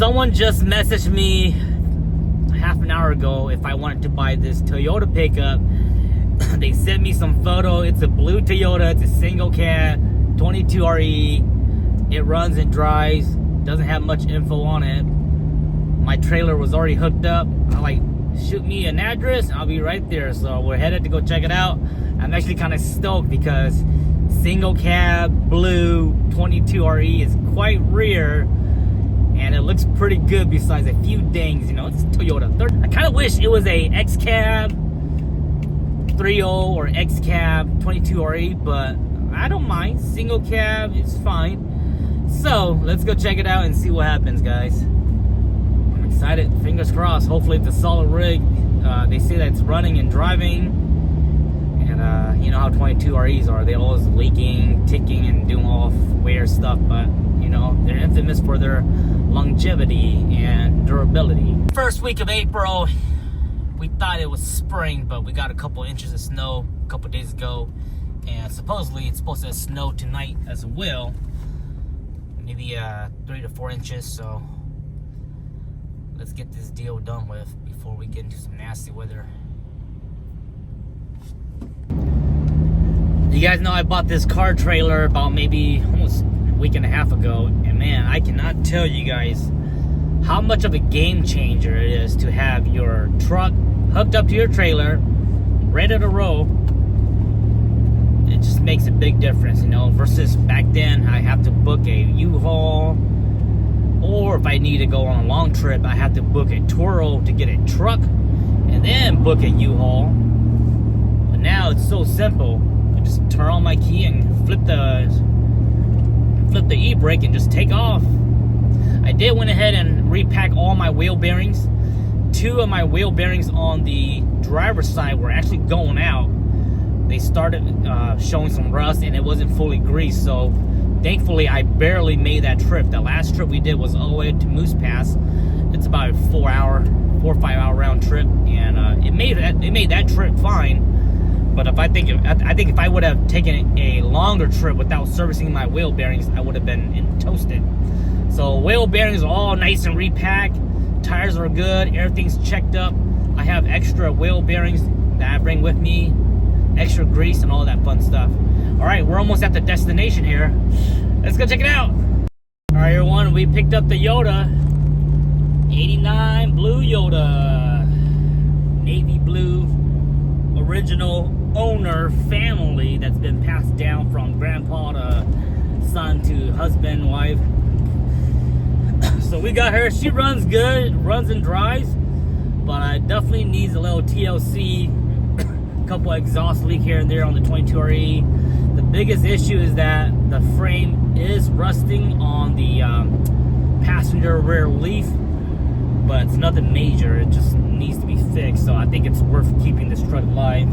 Someone just messaged me half an hour ago if I wanted to buy this Toyota pickup. They sent me some photo. It's a blue Toyota. It's a single cab 22RE. It runs and drives. Doesn't have much info on it. My trailer was already hooked up. I'm like, shoot me an address and I'll be right there. So we're headed to go check it out. I'm actually kind of stoked because single cab blue 22RE is quite rare and it looks pretty good besides a few dings. You know, it's Toyota. I kind of wish it was a X cab 3.0 or X cab 22RE, but I don't mind. Single cab is fine. So let's go check it out and see what happens, guys. I'm excited. Fingers crossed. Hopefully it's a solid rig. They say that it's running and driving, and you know how 22REs are. They're always leaking, ticking, and doing all weird stuff, but you know, they're infamous for their longevity and durability. First week of April, we thought it was spring, but we got a couple inches of snow a couple days ago, and supposedly it's supposed to snow tonight as well, maybe 3 to 4 inches. So let's get this deal done with before we get into some nasty weather. You guys know I bought this car trailer about maybe almost a week and a half ago, and man, I cannot tell you guys how much of a game changer it is to have your truck hooked up to your trailer, ready to roll. It just makes a big difference, you know, versus back then I have to book a U-Haul, or if I need to go on a long trip, I have to book a Turo to get a truck and then book a U-Haul. But now it's so simple. I just turn on my key and flip the e-brake and just take off. I did went ahead and repack all my wheel bearings. 2 of my wheel bearings on the driver's side were actually going out. They started showing some rust and it wasn't fully greased, so thankfully I barely made that trip. The last trip we did was all the way to Moose Pass. It's about a 4 or 5 hour round trip, and it made that trip fine. But I think if I would have taken a longer trip without servicing my wheel bearings, I would have been toasted. So wheel bearings are all nice and repacked. Tires are good. Everything's checked up. I have extra wheel bearings that I bring with me, extra grease and all that fun stuff. All right, we're almost at the destination here. Let's go check it out. All right, everyone, we picked up the Yoda. 89 blue Yoda. Navy blue. Original owner family that's been passed down from grandpa to son to husband, wife. So we got her. She runs good, runs and drives, but it definitely needs a little TLC, a couple exhaust leak here and there on the 22RE. The biggest issue is that the frame is rusting on the passenger rear leaf, but it's nothing major. It just needs to be fixed, so I think it's worth keeping this truck alive.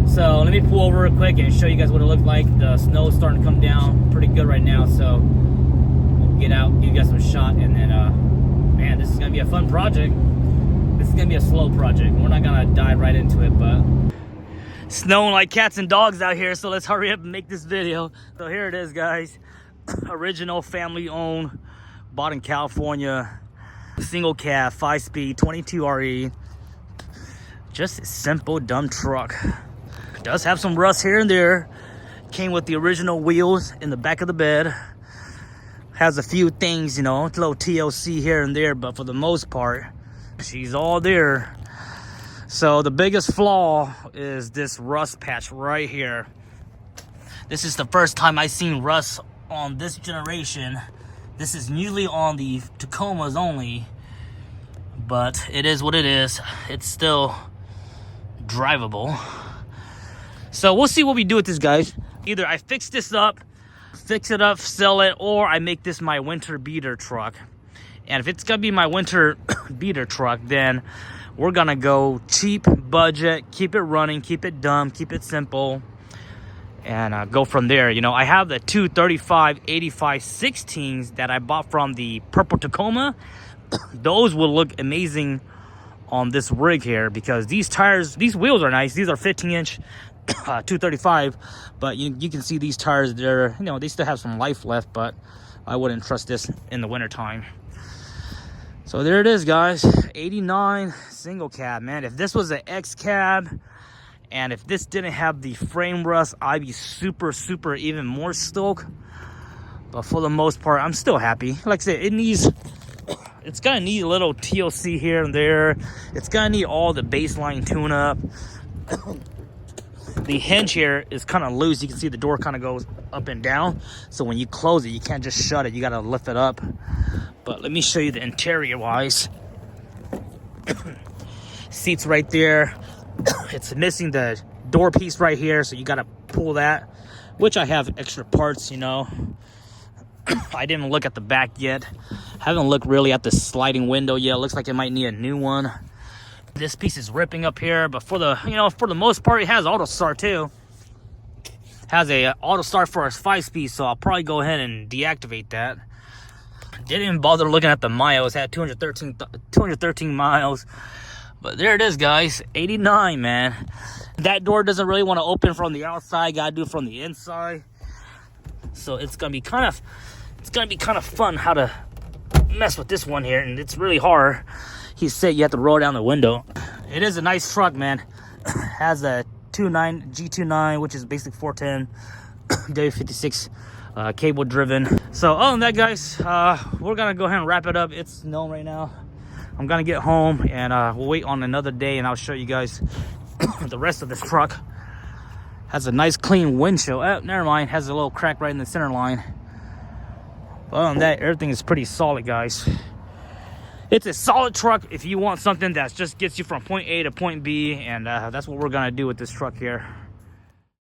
So let me pull over real quick and show you guys what it looks like. The snow's starting to come down pretty good right now, so we'll get out, give you guys some shot, and then man, this is gonna be a fun project. This is gonna be a slow project. We're not gonna dive right into it, but snowing like cats and dogs out here, so let's hurry up and make this video. So here it is, guys. Original family owned, bought in California, single cab 5-speed 22RE. Just a simple dumb truck. It does have some rust here and there. Came with the original wheels in the back of the bed. Has a few things, you know, a little TLC here and there, but for the most part, she's all there. So the biggest flaw is this rust patch right here. This is the first time I've seen rust on this generation. This is usually on the Tacomas only, but it is what it is. It's still drivable. So we'll see what we do with this, guys. Either I fix this up, fix it up, sell it, or I make this my winter beater truck. And if it's gonna be my winter beater truck, then we're gonna go cheap, budget, keep it running, keep it dumb, keep it simple, and go from there. You know, I have the 235 85 16s that I bought from the purple Tacoma. Those will look amazing on this rig here because these tires, these wheels are nice. These are 15-inch 235, but you can see these tires, they're, you know, they still have some life left, but I wouldn't trust this in the winter time. So there it is, guys. 89 single cab, man. If this was an X cab, and if this didn't have the frame rust, I'd be super even more stoked. But for the most part, I'm still happy. Like I said, it's gonna need a little TLC here and there. It's gonna need all the baseline tune up. The hinge here is kind of loose. You can see the door kind of goes up and down. So when you close it, you can't just shut it. You gotta lift it up. But let me show you the interior wise. Seats right there. It's missing the door piece right here, so you gotta pull that, which I have extra parts, you know. I didn't look at the back yet. Haven't looked really at the sliding window yet. Looks like it might need a new one. This piece is ripping up here, but for the most part, it has auto start too. Has a auto start for a 5-speed, so I'll probably go ahead and deactivate that. Didn't even bother looking at the miles. Had 213 miles. But there it is, guys. 89, man. That door doesn't really want to open from the outside. Gotta do it from the inside. So it's gonna be kind of fun how to mess with this one here, and it's really hard. He said you have to roll down the window. It is a nice truck, man. Has a G29, which is basic 410 W56 cable driven. So other than that, guys, we're gonna go ahead and wrap it up. It's snowing right now. I'm gonna get home and we'll wait on another day, and I'll show you guys the rest of this truck. Has a nice clean windshield. Oh, never mind, has a little crack right in the center line. But other than that, everything is pretty solid, guys. It's a solid truck if you want something that just gets you from point A to point B, and that's what we're gonna do with this truck here.